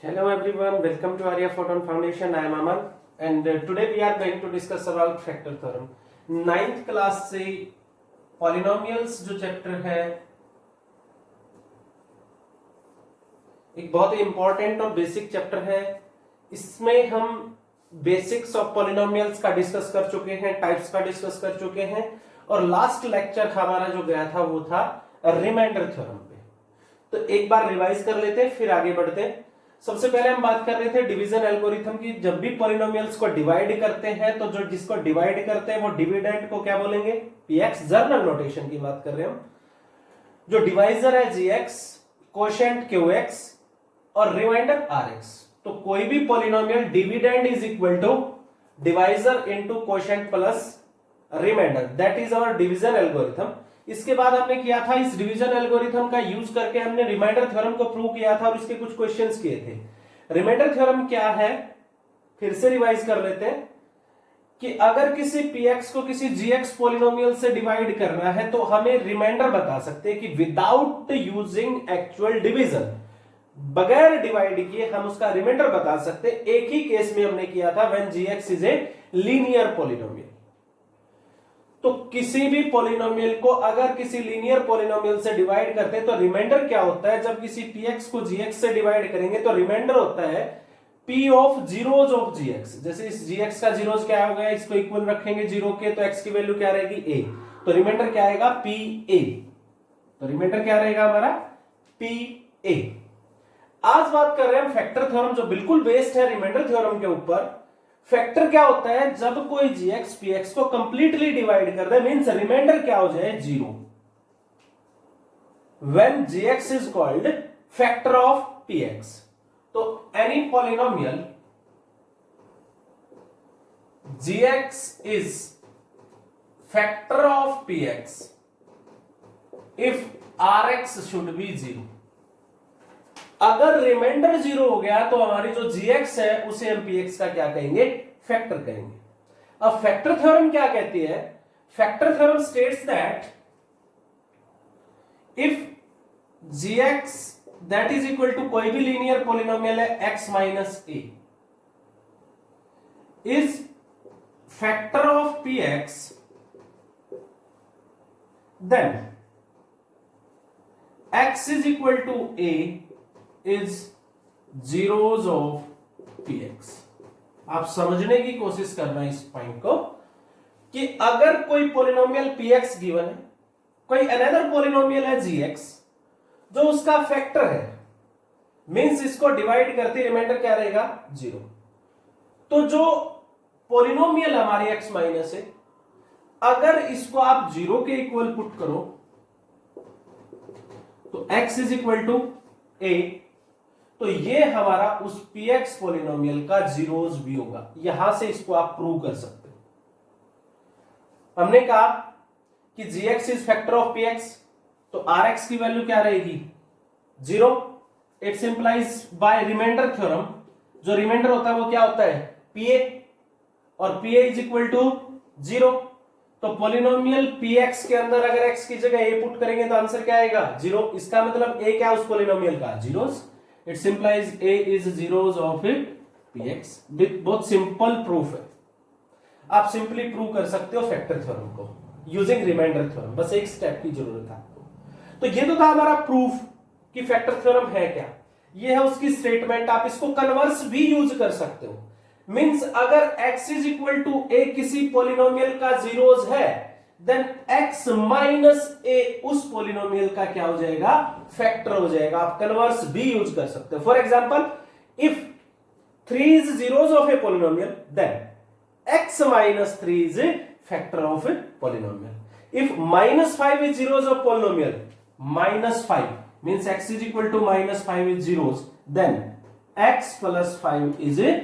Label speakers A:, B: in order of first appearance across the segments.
A: Hello everyone, welcome to Arya Photon Foundation. I am Aman and today we are going to discuss about factor theorem. 9th class से polynomials जो chapter है एक बहुत ही important और basic chapter है। इसमें हम बेसिक्स ऑफ पॉलिनोमियल्स का डिस्कस कर चुके हैं, टाइप्स का डिस्कस कर चुके हैं और लास्ट लेक्चर हमारा जो गया था वो था रिमाइंडर थ्योरम पे। तो एक बार रिवाइज कर लेते हैं फिर आगे बढ़ते हैं। सबसे पहले हम बात कर रहे थे डिवीजन एल्गोरिथम की। जब भी पॉलिनोमियल्स को डिवाइड करते हैं तो जो जिसको डिवाइड करते हैं वो डिविडेंड को क्या बोलेंगे, px। जर्नल नोटेशन की बात कर रहे हैं हम। जो डिवाइजर है gx, कोशेंट qx और रिमाइंडर rx। तो कोई भी polynomial dividend is equal to divisor into quotient plus remainder, that is our division algorithm. इसके बाद हमने किया था इस डिवीजन एल्गोरिथम का यूज करके हमने रिमाइंडर थ्योरम को प्रूव किया था और इसके कुछ क्वेश्चंस किए थे। रिमाइंडर थ्योरम क्या है, फिर से रिवाइज कर लेते हैं कि अगर किसी px को किसी gx पॉलिनोमियल से डिवाइड करना है तो हमें रिमाइंडर बता सकते हैं कि विदाउट यूजिंग एक्चुअल डिवीजन, बगैर डिवाइड किए हम उसका रिमाइंडर बता सकते हैं। एक ही केस में हमने किया था when gx is a linear polynomial. तो किसी भी पॉलिनोमियल को अगर किसी लीनियर पॉलिनोमियल से डिवाइड करते हैं तो रिमाइंडर क्या होता है, जब किसी px को gx से डिवाइड करेंगे तो रिमाइंडर होता है p of zeros of gx। जैसे इस gx का जीरोज क्या हो गया, इसको इक्वल रखेंगे जीरो के तो x की वैल्यू क्या रहेगी a, तो रिमाइंडर क्या आएगा pa। तो रिमाइंडर क्या रहेगा हमारा pa। आज बात कर रहे हैं फैक्टर थ्योरम जो बिल्कुल बेस्ड है रिमाइंडर थ्योरम के ऊपर। फैक्टर क्या होता है, जब कोई gx px को कंप्लीटली डिवाइड कर दे, मींस रिमाइंडर क्या हो जाए, zero. When gx is called factor of px। तो any polynomial gx is factor of px if rx should be zero. अगर रिमाइंडर जीरो हो गया तो हमारी जो gx है उसे हम px का क्या कहेंगे, फैक्टर कहेंगे। अब फैक्टर थ्योरम क्या कहती है, factor theorem states that if gx that is equal to कोई भी लीनियर पॉलिनोमियल है x minus a is factor of px, then x is equal to a is zeros of px। आप समझने की कोशिश करना इस पॉइंट को कि अगर कोई पॉलिनोमियल px गिवन है, कोई अनदर पॉलिनोमियल है gx जो उसका फैक्टर है, मींस इसको डिवाइड करते रिमाइंडर क्या रहेगा, जीरो। तो जो पॉलिनोमियल हमारी x माइनस है, अगर इसको आप जीरो के इक्वल पुट करो तो x is equal to a, तो ये हमारा उस px पॉलिनोमियल का जीरोज भी होगा। यहां से इसको आप प्रूव कर सकते हो। हमने कहा कि gx is factor of px, तो rx की वैल्यू क्या रहेगी, zero. It's implies by remainder theorem, जो रिमाइंडर होता है वो क्या होता है, pa, और pa is equal to zero. तो पॉलिनोमियल px के अंदर अगर x की जगह a पुट करेंगे तो आंसर क्या आएगा, जीरो। इसका मतलब a क्या उस पॉलिनोमियल का, zeros. It simplifies a is zeros of px। बहुत सिंपल प्रूफ है, आप सिंपली प्रूव कर सकते हो फैक्टर थ्योरम को यूजिंग रिमाइंडर थ्योरम। बस एक स्टेप की जरूरत है आपको। तो ये तो था हमारा प्रूफ कि फैक्टर थ्योरम है क्या, ये है उसकी स्टेटमेंट। आप इसको कन्वर्स भी यूज कर सकते हो, मींस अगर x is equal to a किसी पॉलिनोमियल का जीरोज है, देन x माइनस a उस पॉलिनोमियल का क्या हो जाएगा, फैक्टर हो जाएगा। आप कन्वर्स भी यूज कर सकते हो। For example, if 3 is zeros of a polynomial, then x minus 3 is factor of a polynomial. If minus 5 is zeros of polynomial, minus 5 means x is equal to minus 5 is zeros, then x plus 5 is a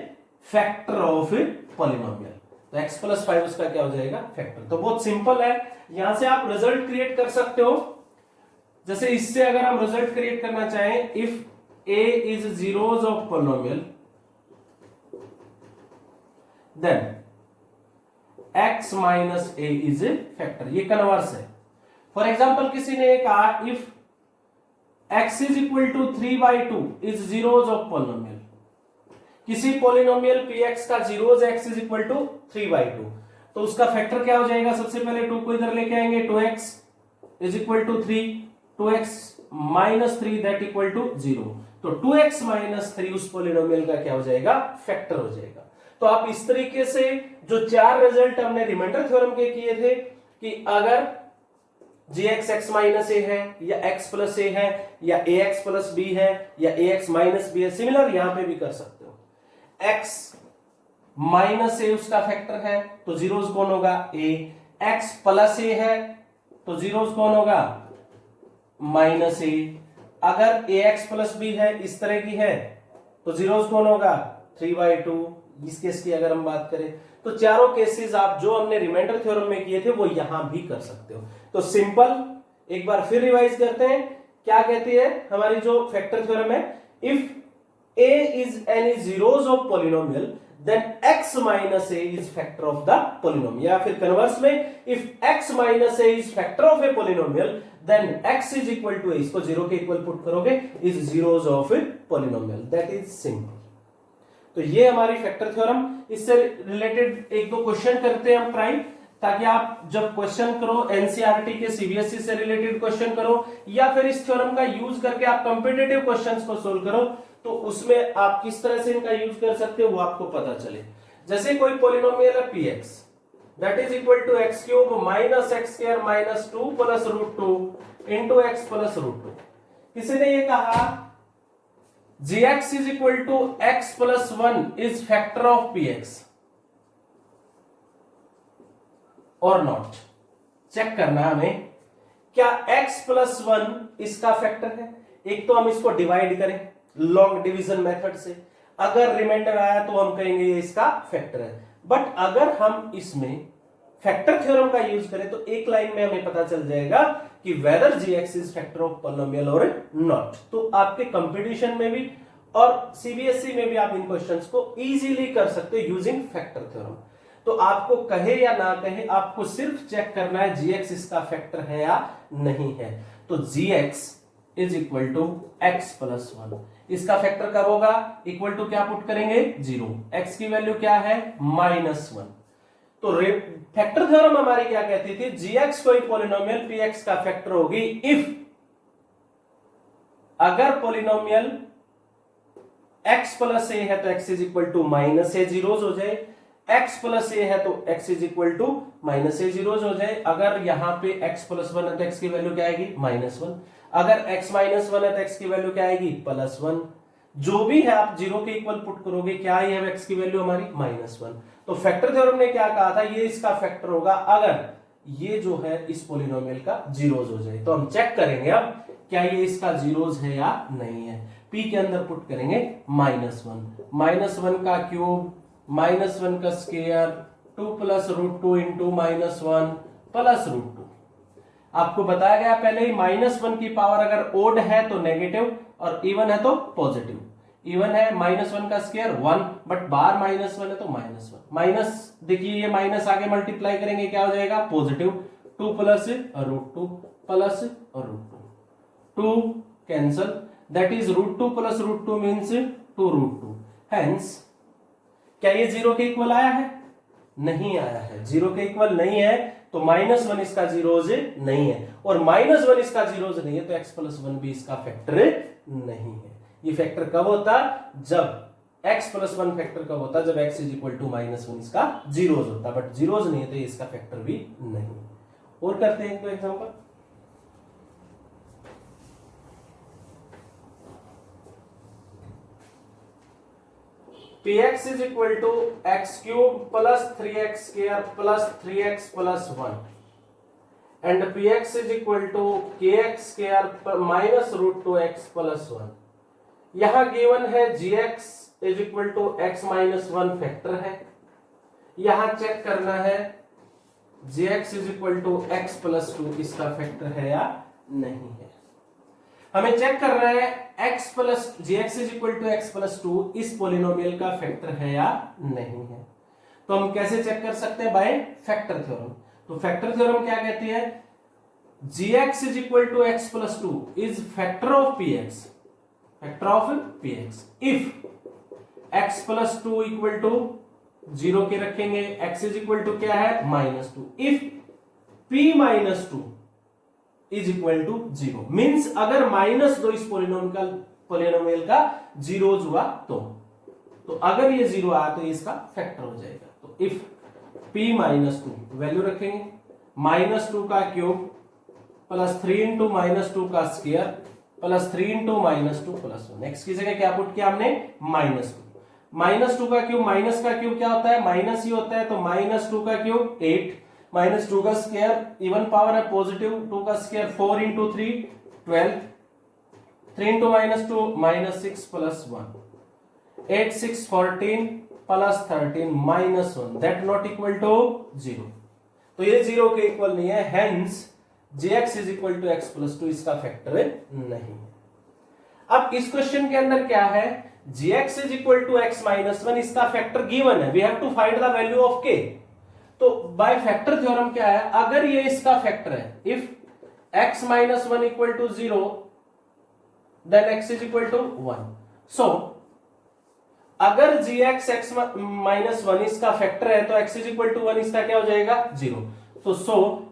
A: factor of a polynomial. तो x plus 5 उसका क्या हो जाएगा, factor. तो बहुत simple है, यहां से आप रिजल्ट क्रिएट कर सकते हो। जैसे इससे अगर हम रिजल्ट क्रिएट करना चाहें, if a is zeros of polynomial, then x minus a is a factor. ये कन्वर्स है। फॉर एग्जाम्पल किसी ने कहा if x is equal to 3/2 is zeros of polynomial. किसी पॉलिनोमियल px का zeros x is equal to 3/2, तो उसका factor क्या हो जाएगा? सबसे पहले 2 को इधर लेके आएंगे, 2x is equal to 3, 2x minus 3 that equal to 0। तो 2x माइनस 3 उस पॉलिनोमियल का क्या हो जाएगा? फैक्टर हो जाएगा। तो आप इस तरीके से जो 4 रिजल्ट हमने रिमाइंडर थ्योरम के किए थे कि अगर gx x माइनस ए है या x प्लस ए है या ax प्लस बी है या ax माइनस बी है, सिमिलर यहां पे भी कर सकते हो। x माइनस ए उसका फैक्टर है तो जीरोस कौन होगा? a। x प्लस ए है तो जीरोस कौन होगा? माइनस ए। अगर ax प्लस बी है, इस तरह की है, तो जीरोस कौन होगा? 3/2। इस केस की अगर हम बात करें तो चारों केसेस आप जो हमने रिमाइंडर थ्योरम में किए थे वो यहां भी कर सकते हो। तो सिंपल एक बार फिर रिवाइज करते हैं, क्या कहती है हमारी जो फैक्टर थ्योरम है? If a is any zeros of polynomial then x minus a is factor of the polynomial, या फिर कन्वर्स में if x minus a is factor of a polynomial then x is equal to a, इसको zero के equal put करोगे, is zeros of a polynomial. That is simple. तो ये हमारी factor theorem. इससे रिलेटेड एक दो क्वेश्चन करते हैं हम ट्राई, ताकि आप जब क्वेश्चन करो एनसीईआरटी के सीबीएसई से रिलेटेड क्वेश्चन करो या फिर इस थ्योरम का यूज करके आप कॉम्पिटिटिव क्वेश्चंस को सोल्व करो, तो उसमें आप किस तरह से इनका यूज कर सकते हो वो आपको पता चले। जैसे कोई पॉलिनोमियल है px that is equal to x cube minus x square minus 2 plus root 2 into x plus root 2। किसी ने ये कहा gx is equal to x plus 1 is factor of px or not। Check करना हमें क्या x plus 1 इसका factor है। एक तो हम इसको डिवाइड करें लॉन्ग डिवीजन मेथड से, अगर रिमाइंडर आया तो हम कहेंगे ये इसका फैक्टर है। बट अगर हम इसमें फैक्टर थ्योरम का यूज करें तो एक लाइन में हमें पता चल जाएगा कि whether gx is factor of polynomial और नॉट। तो आपके कंपटीशन में भी और सीबीएसई में भी आप इन क्वेश्चंस को इजीली कर सकते हो यूजिंग फैक्टर थ्योरम। तो आपको कहे या ना कहे, आपको सिर्फ चेक करना है gx इसका फैक्टर है या नहीं है। तो gx is equal to x plus 1, इसका फैक्टर कब होगा? इक्वल टू क्या पुट करेंगे? 0। x की वैल्यू क्या है? -1। तो फैक्टर थ्योरम हमारी क्या कहती थी? gx कोई पॉलिनोमियल px का फैक्टर होगी इफ अगर पॉलिनोमियल x प्लस ए है तो x is equal to minus a, zeros हो जाए। x प्लस ए है तो x is equal to minus a, zeros हो जाए। अगर यहां पे x प्लस 1 है तो x की वैल्यू क्या आएगी? -1। अगर x माइनस 1 है तो x की वैल्यू क्या आएगी? +1। जो भी है आप जीरो के इक्वल पुट करोगे, क्या आई है x की वैल्यू हमारी? -1। तो फैक्टर थ्योरम ने क्या कहा था? ये इसका फैक्टर होगा अगर ये जो है इस पॉलिनोमियल का जीरोज हो जाए। तो हम चेक करेंगे अब क्या ये इसका जीरोज है या नहीं है। p के अंदर पुट करेंगे -1 का क्यूब -1 का square 2 plus root 2 into -1 plus root 2। आपको बताया गया पहले ही -1 की पावर अगर ओड है तो नेगेटिव और इवन है तो पॉजिटिव। इवन है -1 का स्क्वायर 1, बट बाहर -1 है तो -1 माइनस, देखिए ये माइनस आगे मल्टीप्लाई करेंगे क्या हो जाएगा? Positive. 2 plus root 2 plus root 2 cancel, that is root 2 plus root 2 means 2 root 2। Hence क्या ये जीरो के इक्वल आया है? नहीं आया है, जीरो के इक्वल नहीं है। तो -1 इसका जीरोज नहीं है और -1 इसका जीरोज नहीं है तो x प्लस 1 भी इसका फैक्टर नहीं है। ये फैक्टर कब होता? जब x प्लस 1 फैक्टर कब होता? जब x इज इक्वल टू -1 इसका जीरोज होता, बट जीरोज नहीं है तो ये इसका फैक्टर भी नहीं। और करते हैं तो example, px is equal to x cube plus 3x square plus 3x plus 1 and px is equal to kx square minus root 2x plus 1। यहां गिवन है gx is equal to x minus 1 factor है। यहां check करना है gx is equal to x plus 2 इसका factor है या नहीं है। हमें चेक करना है x plus gx is equal to x plus 2 इस पॉलिनोमियल का फैक्टर है या नहीं है। तो हम कैसे चेक कर सकते हैं? By factor theorem. तो फैक्टर थ्योरम क्या कहती है? gx is equal to x plus 2 is factor of px if x plus 2 equal to 0 के रखेंगे, x इज इक्वल टू क्या है -2, if p minus 2 is equal to 0 means अगर -2 इस पोलिनोमियल का जीरोज हुआ तो अगर ये 0 आया तो इसका फैक्टर हो जाएगा। तो इफ p माइनस 2 वैल्यू रखेंगे, -2 का क्यूब प्लस 3 इंटू -2 का square plus 3 into -2 plus 1। Next की जगह क्या पुट किया हमने -2 का क्यूब, माइनस का क्यूब क्या होता है माइनस ही होता है, तो -2 का क्यूब 8 -2 का स्क्वायर इवन पावर है पॉजिटिव, 2 का square 4 into 3 12, 3 into -2 -6 plus 1, 8 6 14 plus 13 -1 that not equal to 0। तो ये 0 के इक्वल नहीं है, hence jx is equal to x plus 2 इसका फैक्टर नहीं है। अब इस क्वेश्चन के अंदर क्या है, jx is equal to x minus 1 इसका फैक्टर गिवन है, we have to find the value of k। तो बाय फैक्टर थ्योरम क्या है, अगर ये इसका फैक्टर है, if x minus 1 equal to 0 then x is equal to 1। So अगर gx x माइनस 1 इसका फैक्टर है तो x इज इक्वल टू 1 इसका क्या हो जाएगा 0। तो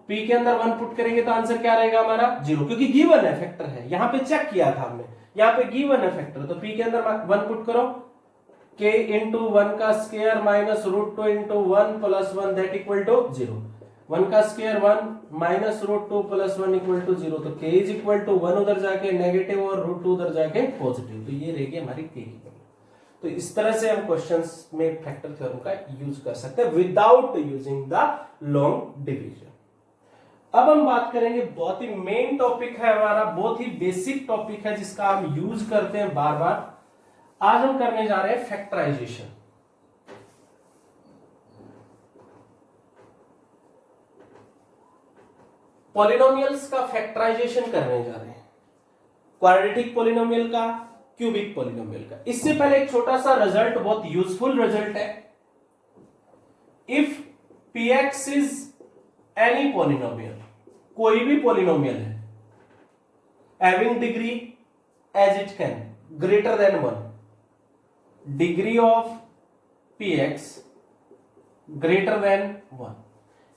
A: p के अंदर 1 पुट करेंगे तो आंसर क्या रहेगा हमारा 0, क्योंकि गिवन है फैक्टर है, यहां पे चेक किया था हमने, यहां पे गिवन है फैक्टर। तो p के अंदर 1 पुट करो, k इंटू 1 का square minus √2 into 1 plus 1 that equal to 0, 1 का square 1 minus √2 plus 1 equal to 0। तो k इज इक्वल टू 1 उधर जाके नेगेटिव और √2 उधर जाके पॉजिटिव, तो ये रहेगी हमारी k की वैल्यू। तो इस तरह से हम क्वेश्चंस में फैक्टर थ्योरम का यूज कर सकते हैं without using the long division. अब हम बात करेंगे, बहुत ही मेन टॉपिक है हमारा, बहुत ही बेसिक टॉपिक है जिसका हम यूज करते हैं बार बार। आज हम करने जा रहे हैं फैक्टराइजेशन। पॉलिनोमियल्स का फैक्टराइजेशन करने जा रहे हैं, क्वाड्रेटिक पॉलिनोमियल का, क्यूबिक पॉलिनोमियल का। इससे पहले एक छोटा सा रिजल्ट, बहुत यूजफुल रिजल्ट है। If px is any polynomial, कोई भी पॉलिनोमियल है, having degree as it can greater than 1, degree of px greater than 1,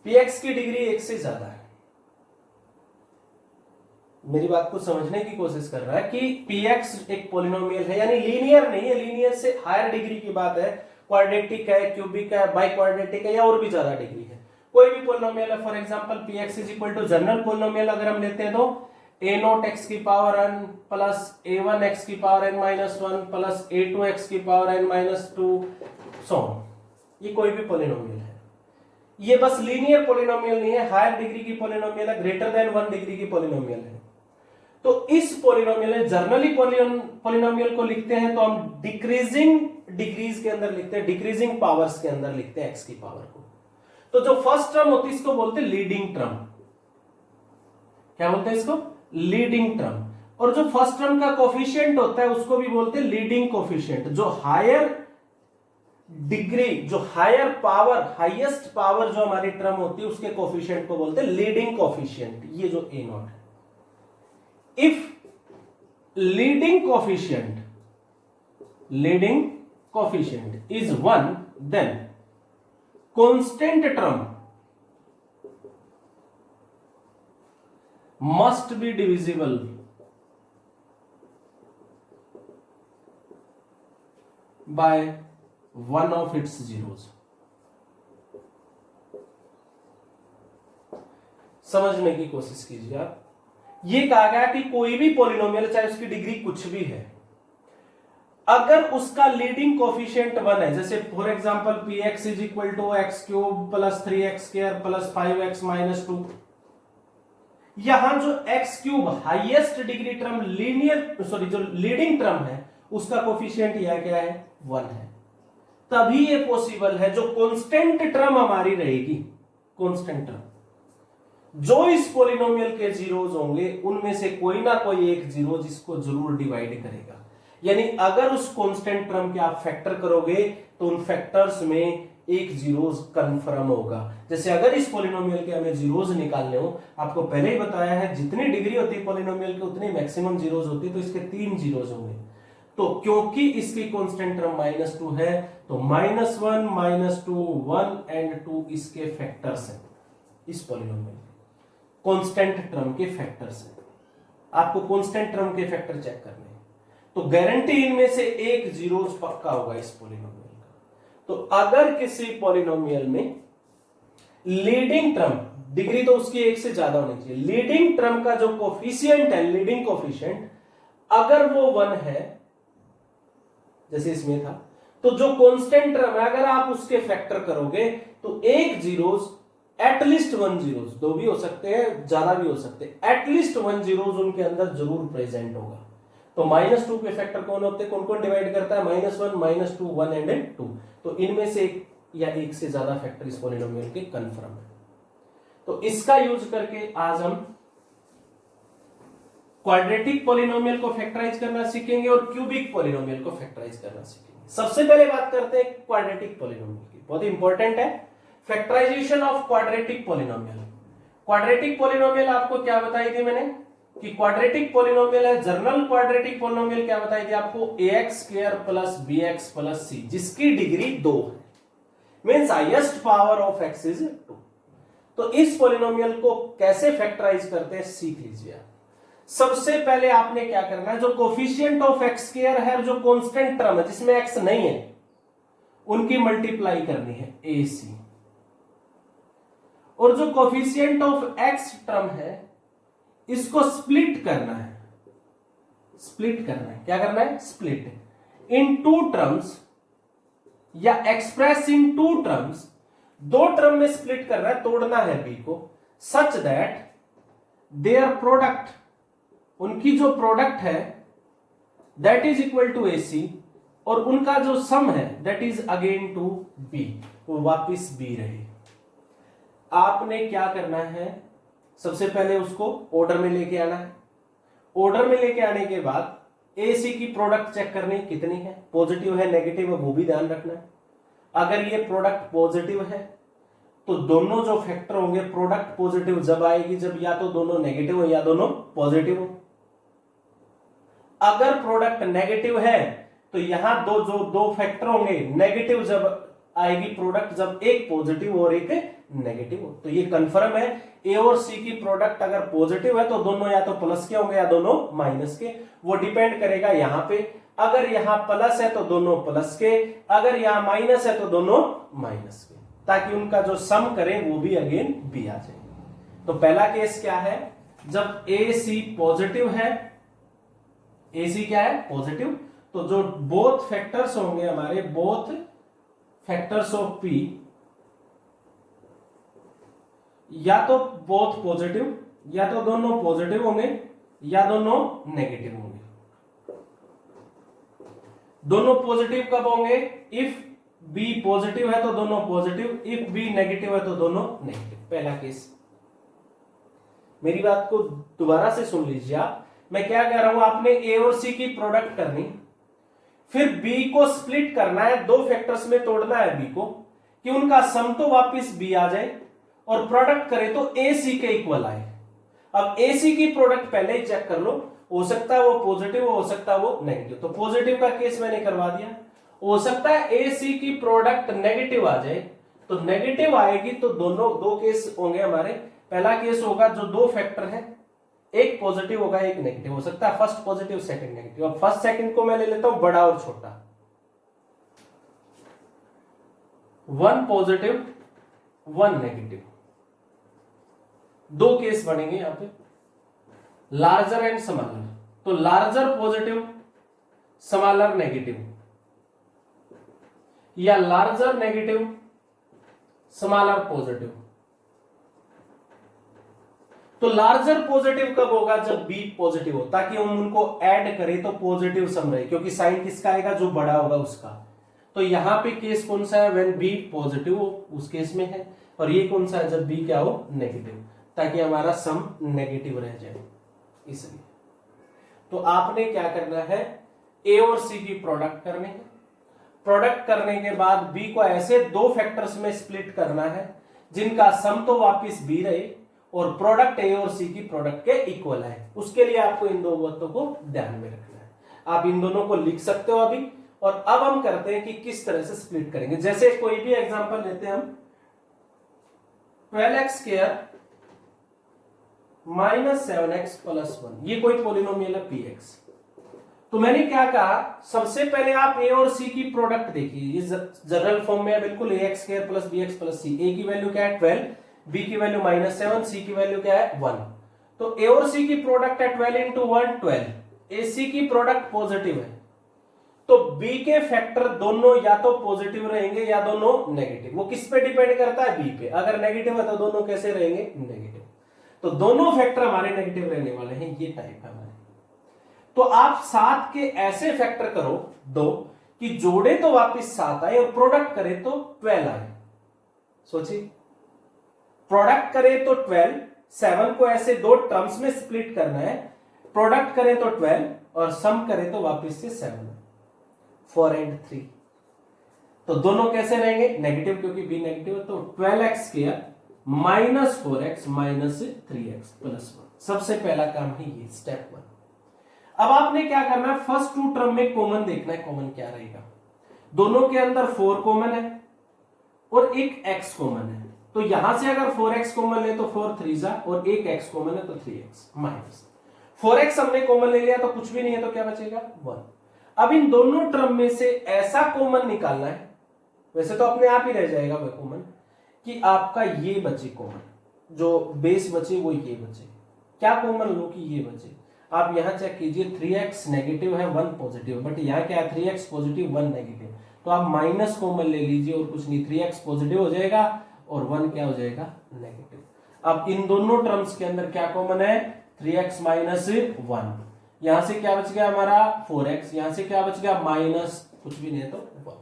A: px की डिग्री 1 से ज्यादा है। मेरी बात को समझने की कोशिश कर रहा है कि px एक पॉलिनोमियल है, यानी लीनियर नहीं है, लीनियर से हायर डिग्री की बात है, क्वाड्रेटिक है, क्यूबिक है, बाई क्वाड्रेटिक है या और भी ज्यादा डिग्री है। कोई भी पॉलिनोमियल है, for example px is equal to general polynomial अगर हम लेते हैं तो a0 x की power n plus a1 x की power n minus 1 plus a2 x की पावर n माइनस 2 सो ये कोई भी पॉलिनोमियल है। ये बस लीनियर पॉलिनोमियल नहीं है, हायर डिग्री की पॉलिनोमियल है, ग्रेटर देन 1 डिग्री की पॉलिनोमियल है। तो इस पॉलिनोमियल में जर्नली पॉलिनोमियल को लिखते हैं तो हम डिक्रीजिंग डिग्रीज के अंदर लिखते हैं, डिक्रीजिंग पावर्स के अंदर लिखते हैं x की पावर को। तो जो फर्स्ट टर्म होती है इसको बोलते हैं लीडिंग टर्म। क्या बोलते हैं इसको? Leading term. और जो फर्स्ट टर्म का कोफिशिएंट होता है उसको भी बोलते हैं लीडिंग कोफिशिएंट। जो हायर डिग्री, जो हायर पावर, हाईएस्ट पावर जो हमारी टर्म होती है उसके कोफिशिएंट को बोलते हैं लीडिंग कोफिशिएंट। ये जो a0 है, इफ leading coefficient is 1 then constant term must be divisible by one of its zeros। समझने की कोशिश कीजिए आप। ये कहा गया कि कोई भी पॉलिनोमियल चाहे उसकी डिग्री कुछ भी है, अगर उसका लीडिंग कोफिशिएंट 1 है, जैसे for example px is equal to x cube plus 3x square plus 5x minus 2, यहां जो x cube highest degree term जो लीडिंग टर्म है उसका कोफिशिएंट यह क्या है 1 है, तभी ये पॉसिबल है। जो कांस्टेंट टर्म हमारी रहेगी, कांस्टेंट टर्म जो इस पॉलिनोमियल के जीरोज होंगे उनमें से कोई ना कोई एक जीरो जिसको जरूर डिवाइड करेगा। यानी अगर उस कांस्टेंट टर्म के आप फैक्टर करोगे तो उन फैक्टर्स में एक जीरोस कंफर्म होगा। जैसे अगर इस पॉलिनोमियल के हमें जीरोस निकालने हो, आपको पहले ही बताया है जितनी डिग्री होती है पॉलिनोमियल की उतनी मैक्सिमम जीरोस होती है, तो इसके 3 जीरोस होंगे। तो क्योंकि इसकी कांस्टेंट टर्म -2 है तो -1 -2 1 एंड 2 इसके फैक्टर्स हैं। इस पॉलिनोमियल कांस्टेंट टर्म के फैक्टर्स हैं। आपको कांस्टेंट टर्म के फैक्टर चेक करने हैं, तो गारंटी इनमें से एक जीरोस पक्का होगा इस पॉलिनोमियल का। तो अगर किसी पॉलिनोमियल में लीडिंग टर्म, डिग्री तो उसकी एक से ज्यादा होनी चाहिए, लीडिंग टर्म का जो कोफिशिएंट है, लीडिंग कोफिशिएंट अगर वो 1 है, जैसे इसमें था, तो जो कांस्टेंट टर्म है अगर आप उसके फैक्टर करोगे तो एक जीरोस एटलीस्ट 1 जीरोस, 2 भी हो सकते हैं ज्यादा भी हो सकते हैं, एटलीस्ट 1 जीरोस उनके अंदर जरूर प्रेजेंट होगा। तो -2 के फैक्टर कौन होते हैं, कौन कौन डिवाइड करता है, -1 -2 1 एंड 2। तो इनमें से एक या एक से ज्यादा फैक्टर इस पॉलिनोमियल के कंफर्म है। तो इसका यूज करके आज हम क्वाड्रेटिक पॉलिनोमियल को फैक्टराइज करना सीखेंगे और क्यूबिक पॉलिनोमियल को फैक्टराइज करना सीखेंगे। सबसे पहले बात करते हैं क्वाड्रेटिक पॉलिनोमियल की, बहुत इंपॉर्टेंट है, factorization of quadratic polynomial. Quadratic polynomial आपको क्या बताई थी मैंने कि क्वाड्रेटिक पॉलिनोमियल है, जर्नल क्वाड्रेटिक पॉलिनोमियल क्या बताई थी आपको, ax² + bx + c जिसकी डिग्री 2 है, means highest power of x is 2। तो इस पॉलिनोमियल को कैसे फैक्टराइज करते हैं सीख लीजिए आप। सबसे पहले आपने क्या करना है, जो कोफिशिएंट ऑफ x² है, जो कांस्टेंट टर्म है जिसमें x नहीं है, उनकी मल्टीप्लाई करनी है ac, और जो कोफिशिएंट ऑफ x टर्म है इसको स्प्लिट करना है। स्प्लिट करना है, क्या करना है, स्प्लिट इन 2 टर्म्स या एक्सप्रेस इन 2 टर्म्स, 2 टर्म में स्प्लिट करना है, तोड़ना है b को, सच दैट देयर प्रोडक्ट, उनकी जो प्रोडक्ट है that is equal to AC, और उनका जो सम है that is again to B, वो वापिस B रहे। आपने क्या करना है, सबसे पहले उसको ऑर्डर में लेके आना है। ऑर्डर में लेके आने के बाद AC की प्रोडक्ट चेक करनी कितनी है, पॉजिटिव है नेगेटिव है वो भी ध्यान रखना है। अगर ये प्रोडक्ट पॉजिटिव है तो दोनों जो फैक्टर होंगे, प्रोडक्ट पॉजिटिव जब आएगी जब या तो दोनों नेगेटिव हो या दोनों पॉजिटिव हो। अगर प्रोडक्ट नेगेटिव है तो यहां दो फैक्टर होंगे, नेगेटिव जब आएगी प्रोडक्ट जब एक पॉजिटिव और एक नेगेटिव हो। तो ये कंफर्म है, ए और सी की प्रोडक्ट अगर पॉजिटिव है तो दोनों या तो प्लस के होंगे या दोनों माइनस के, वो डिपेंड करेगा यहां पे। अगर यहां प्लस है तो दोनों प्लस के, अगर यहां माइनस है तो दोनों माइनस के, ताकि उनका जो सम करें वो भी अगेन बी आ जाए। तो पहला केस क्या है, जब ए सी पॉजिटिव है, ए सी क्या है पॉजिटिव, तो जो बोथ फैक्टर्स होंगे हमारे, बोथ फैक्टर्स ऑफ पी, या तो बोथ पॉजिटिव, या तो दोनों पॉजिटिव होंगे या दोनों नेगेटिव होंगे। दोनों पॉजिटिव कब होंगे, इफ बी पॉजिटिव है तो दोनों पॉजिटिव, इफ बी नेगेटिव है तो दोनों नेगेटिव। पहला केस, मेरी बात को दोबारा से सुन लीजिए आप, मैं क्या कह रहा हूं, आपने ए और सी की प्रोडक्ट करनी, फिर बी को स्प्लिट करना है, 2 फैक्टर्स में तोड़ना है बी को, कि उनका सम तो वापिस बी आ जाए, और प्रोडक्ट करें तो ए सी के इक्वल आए। अब ए सी की प्रोडक्ट पहले ही चेक कर लो, हो सकता है वो पॉजिटिव हो सकता है वो नेगेटिव, तो पॉजिटिव का केस मैंने करवा दिया। हो सकता है ए सी की प्रोडक्ट नेगेटिव आ जाए, तो नेगेटिव आएगी तो दोनों 2 केस होंगे हमारे। पहला केस होगा जो 2 फैक्टर है, एक पॉजिटिव होगा एक नेगेटिव, हो सकता है फर्स्ट पॉजिटिव सेकंड नेगेटिव। अब फर्स्ट सेकंड को मैं ले लेता हूं बड़ा और छोटा, 1 पॉजिटिव 1 नेगेटिव, 2 केस बनेंगे यहां पे, लार्जर एंड स्मॉलर। तो लार्जर पॉजिटिव स्मॉलर नेगेटिव, या लार्जर नेगेटिव स्मॉलर पॉजिटिव। तो लार्जर पॉजिटिव कब होगा, जब बी पॉजिटिव हो, ताकि हम उनको ऐड करें तो पॉजिटिव सम रहे, क्योंकि साइन किसका आएगा, जो बड़ा होगा उसका। तो यहां पे केस कौन सा है, व्हेन बी पॉजिटिव हो उस केस में है, और ये कौन सा है, जब बी क्या हो नेगेटिव, ताकि हमारा सम नेगेटिव रह जाए। इसलिए तो आपने क्या करना है, ए और सी की प्रोडक्ट करनी है, प्रोडक्ट करने के बाद b को ऐसे दो फैक्टर्स में स्प्लिट करना है जिनका सम तो वापिस b रहे और प्रोडक्ट a और c की प्रोडक्ट के इक्वल है। उसके लिए आपको इन दो बातों को ध्यान में रखना है। आप इन दोनों को लिख सकते हो अभी। और अब हम करते हैं कि किस तरह से स्प्लिट करेंगे। जैसे कोई भी एग्जांपल लेते हैं हम, 12x square minus 7x plus 1, ये कोई पॉलिनोमियल है px। तो मैंने क्या कहा, सबसे पहले आप a और c की प्रोडक्ट देखिए, ये जनरल फॉर्म में है बिल्कुल, ax square plus bx plus c। a की वैल्यू क्या है 12, b की वैल्यू -7, c की वैल्यू क्या है 1। तो a और c की प्रोडक्ट है 12 इंटू 1 12, ac की प्रोडक्ट पॉजिटिव है तो b के फैक्टर दोनों या तो पॉजिटिव रहेंगे या दोनों नेगेटिव। वो किस पे डिपेंड करता है, b पे। अगर नेगेटिव है तो दोनों कैसे रहेंगे, नेगेटिव। तो दोनों फैक्टर हमारे नेगेटिव रहने वाले हैं, ये टाइप है हमारे। तो आप 7 के ऐसे फैक्टर करो दो कि जोड़े तो वापस 7 आए और प्रोडक्ट करे तो 12 आए। सोचिए, प्रोडक्ट करे तो 12, 7 को ऐसे दो टर्म्स में स्प्लिट करना है, प्रोडक्ट करे तो 12 और सम करे तो वापस से 7, 4 एंड 3। तो दोनों कैसे रहेंगे, नेगेटिव, क्योंकि b नेगेटिव है। तो 12x square minus 4x minus 3x plus 1। सबसे पहला काम है ये, स्टेप 1। अब आपने क्या करना है, फर्स्ट टू टर्म में कॉमन देखना है, कॉमन क्या रहेगा। दोनों के अंदर 4 कॉमन है और एक x कॉमन है। तो यहां से अगर 4x कॉमन ले तो 4 3 जा और एक x कॉमन है तो 3x माइनस 4x हमने कॉमन ले लिया तो कुछ भी नहीं है, तो क्या बचेगा 1। अब इन दोनों टर्म में से ऐसा कॉमन निकालना है, वैसे तो अपने आप ही रह जाएगा वह कॉमन, कि आपका ये बचे कॉमन, जो बेस बचे वो ये बचे। क्या कॉमन लो कि ये बचे। आप यहां चेक कीजिए, 3x नेगेटिव है 1 पॉजिटिव, बट यहां क्या है 3x पॉजिटिव 1 नेगेटिव। तो आप माइनस कॉमन ले लीजिए और कुछ नहीं, 3x पॉजिटिव हो जाएगा और 1 क्या हो जाएगा, नेगेटिव। अब इन दोनों टर्म्स के अंदर क्या कॉमन है, 3x माइनस 1। यहां से क्या बच गया हमारा 4x, यहां से क्या बच गया माइनस कुछ भी नहीं है तो 1।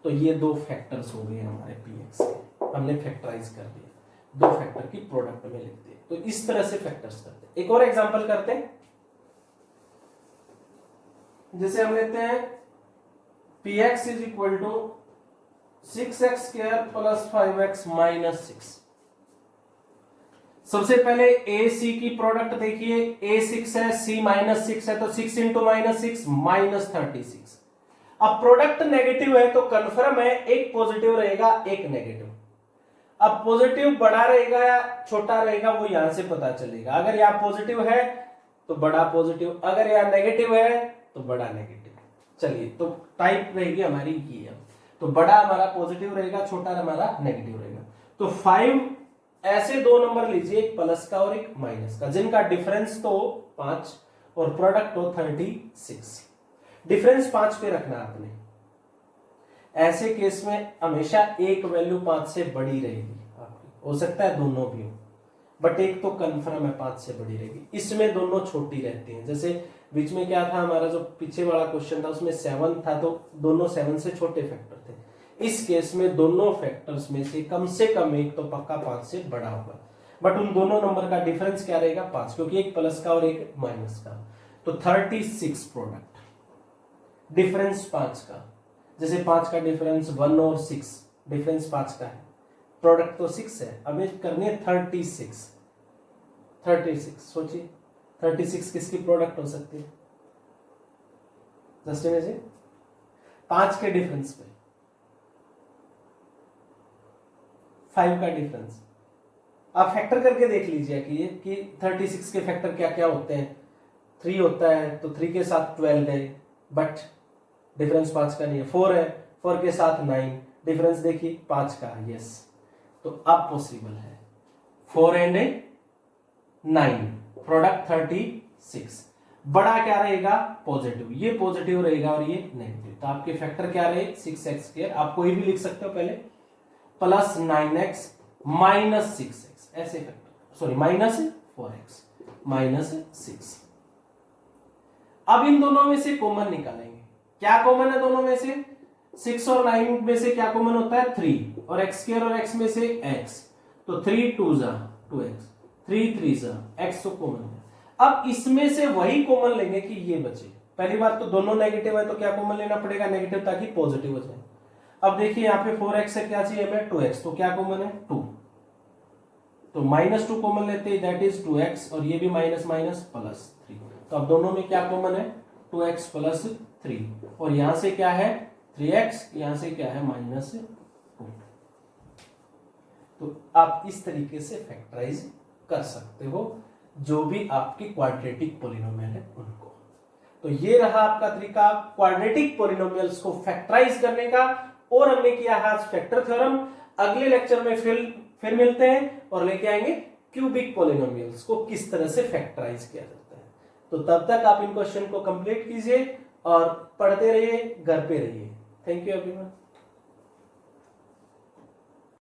A: तो ये दो फैक्टर्स हो गए हमारे px के, हमने फैक्टराइज कर दिया, दो फैक्टर की प्रोडक्ट में लिख दिए। तो इस तरह से फैक्टर्स करते हैं। एक और एग्जांपल करते हैं, जैसे हम लेते हैं px is equal to 6x square plus 5x minus 6। सबसे पहले a c की प्रोडक्ट देखिए, a 6 है, c माइनस 6 है, तो 6 इंटू माइनस 6 माइनस 36। अब प्रोडक्ट नेगेटिव है तो कंफर्म है एक पॉजिटिव रहेगा एक नेगेटिव। अब पॉजिटिव बड़ा रहेगा या छोटा रहेगा वो यहां से पता चलेगा। अगर यहां पॉजिटिव है तो बड़ा पॉजिटिव, अगर यहां नेगेटिव है तो बड़ा नेगेटिव। चलिए, तो टाइप रहेगी हमारी ये। तो बड़ा हमारा पॉजिटिव रहेगा, छोटा हमारा नेगेटिव रहेगा। तो 5 ऐसे दो नंबर लीजिए, एक प्लस का और एक माइनस का, जिनका डिफरेंस तो 5 और प्रोडक्ट तो 36। डिफरेंस 5 पे रखना आपने। ऐसे केस में हमेशा एक वैल्यू 5 से बड़ी रहेगी आपकी, हो सकता है दोनों भी हो, बट एक तो कंफर्म है 5 से बड़ी रहेगी। इसमें दोनों छोटी रहती हैं। जैसे बीच में क्या था हमारा, जो पीछे वाला क्वेश्चन था उसमें 7 था, तो दोनों 7 से छोटे फैक्टर थे। इस केस में दोनों फैक्टर्स में से कम एक तो पक्का 5 से बड़ा होगा, बट उन दोनों नंबर का डिफरेंस क्या रहेगा 5, क्योंकि एक प्लस का और एक माइनस का। तो 36 प्रोडक्ट, डिफरेंस 5 का। जैसे 5 का डिफरेंस 1 और 6, डिफरेंस 5 का है, प्रोडक्ट तो 6 है। अब करनी है 36। सोचिए 36 किसकी प्रोडक्ट हो सकती है, जस्ट इमेजिन 5 के डिफरेंस पे 5 का डिफरेंस। आप फैक्टर करके देख लीजिए कि 36 के फैक्टर क्या क्या होते हैं। 3 होता है तो 3 के साथ 12 गए, बट डिफरेंस 5 का नहीं है। 4 है, 4 के साथ 9, डिफरेंस देखिए 5 का, यस। तो अब पॉसिबल है 4 एंड 9, प्रोडक्ट 36। बड़ा क्या रहेगा, पॉजिटिव। ये पॉजिटिव रहेगा और ये नेगेटिव। तो आपके फैक्टर क्या रहे 6x स्क्वायर, आप कोई भी लिख सकते हो पहले, प्लस 9x माइनस 6x, ऐसे factor, sorry minus 4x minus 6। अब इन दोनों में से कॉमन निकालेंगे। क्या कॉमन है दोनों में से, 6 और 9 में से क्या कॉमन होता है 3, और x स्क्वायर और x में से x, तो 3 2 जा 2x, 3 3 जा x तो कॉमन है। अब इसमें से वही कॉमन लेंगे कि ये बचे पहली बात तो दोनों नेगेटिव है तो क्या कॉमन लेना पड़ेगा, नेगेटिव, ताकि पॉजिटिव हो जाए। अब देखिए यहाँ पे 4x है, क्या चाहिए हमें 2x, तो क्या कॉमन है 2, तो -2 कॉमन लेते हैं, दैट इज 2x, और ये भी माइनस माइनस प्लस 3, तो अब दोनों में क्या कॉमन है 2x प्लस 3, और यहां से क्या है 3x, यहां से क्या है -2। तो आप इस तरीके से फैक्टराइज कर सकते हो जो भी आपकी क्वाड्रेटिक पॉलिनोमियल है उनको। तो ये रहा आपका तरीका क्वाड्रेटिक पॉलिनोमियल्स को फैक्टराइज करने का, और हमने किया आज फैक्टर थ्योरम। अगले लेक्चर में फिर मिलते हैं और लेके आएंगे क्यूबिक पॉलिनोमियल्स को किस तरह से फैक्टराइज किया जाता है। तो तब तक आप इन क्वेश्चन को कंप्लीट कीजिए और पढ़ते रहिए, घर पे रहिए। Thank you everyone.